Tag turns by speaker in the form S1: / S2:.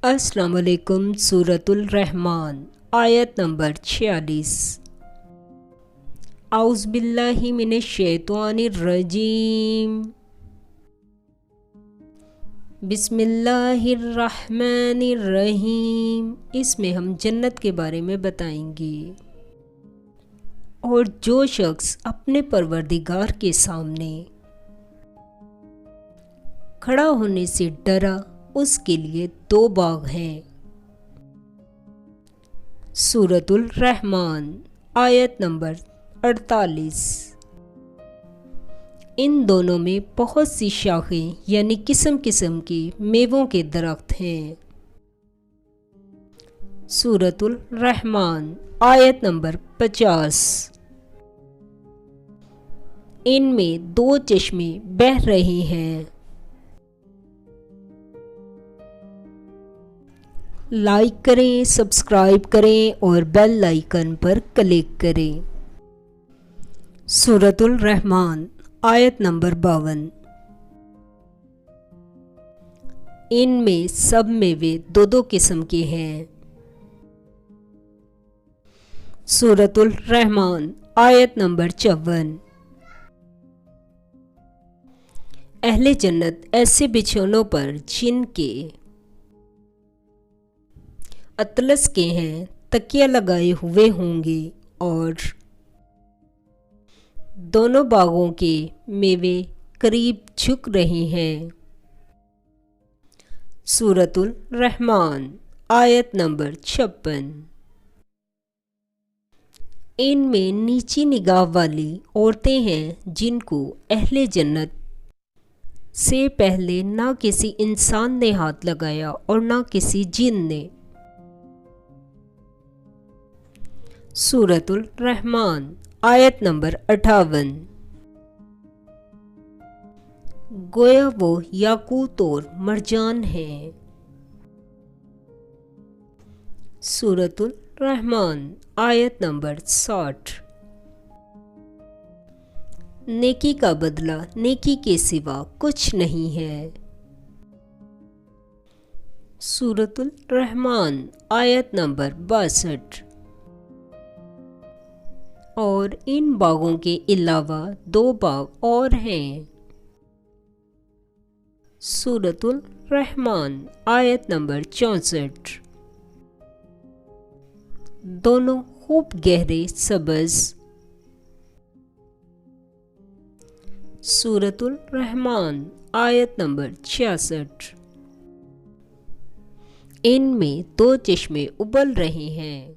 S1: السلام علیکم۔ سورۃ الرحمن آیت نمبر 46۔ اعوذ باللہ من الشیطان الرجیم، بسم اللہ الرحمن الرحیم۔ اس میں ہم جنت کے بارے میں بتائیں گے، اور جو شخص اپنے پروردگار کے سامنے کھڑا ہونے سے ڈرا اس کے لیے 2 باغ ہیں۔ سورۃ الرحمن آیت نمبر 48۔ ان دونوں میں بہت سی شاخیں یعنی قسم قسم کے میووں کے درخت ہیں۔ سورۃ الرحمن آیت نمبر 50۔ ان میں 2 چشمے بہہ رہے ہیں۔ لائک کریں، سبسکرائب کریں اور بیل آئیکن پر کلک کریں۔ سورۃ الرحمن آیت نمبر 52۔ ان میں سب میوے 2 قسم کے ہیں۔ سورۃ الرحمن آیت نمبر 54۔ اہل جنت ایسے بچھونوں پر جن کے اطلس کے ہیں تکیہ لگائے ہوئے ہوں گے، اور دونوں باغوں کے میوے قریب جھک رہے ہیں۔ سورۃ الرحمن آیت نمبر 56۔ ان میں نیچی نگاہ والی عورتیں ہیں جن کو اہل جنت سے پہلے نہ کسی انسان نے ہاتھ لگایا اور نہ کسی جن نے۔ سورۃ الرحمن آیت نمبر 58۔ گویا وہ یاقوت اور مرجان ہیں۔ سورۃ الرحمن آیت نمبر 60۔ نیکی کا بدلہ نیکی کے سوا کچھ نہیں ہے۔ سورۃ الرحمن آیت نمبر 62۔ اور ان باغوں کے علاوہ 2 باغ اور ہیں۔ سورۃ الرحمن آیت نمبر 64۔ دونوں خوب گہرے سبز۔ سورۃ الرحمن آیت نمبر 66۔ ان میں 2 چشمے ابل رہے ہیں۔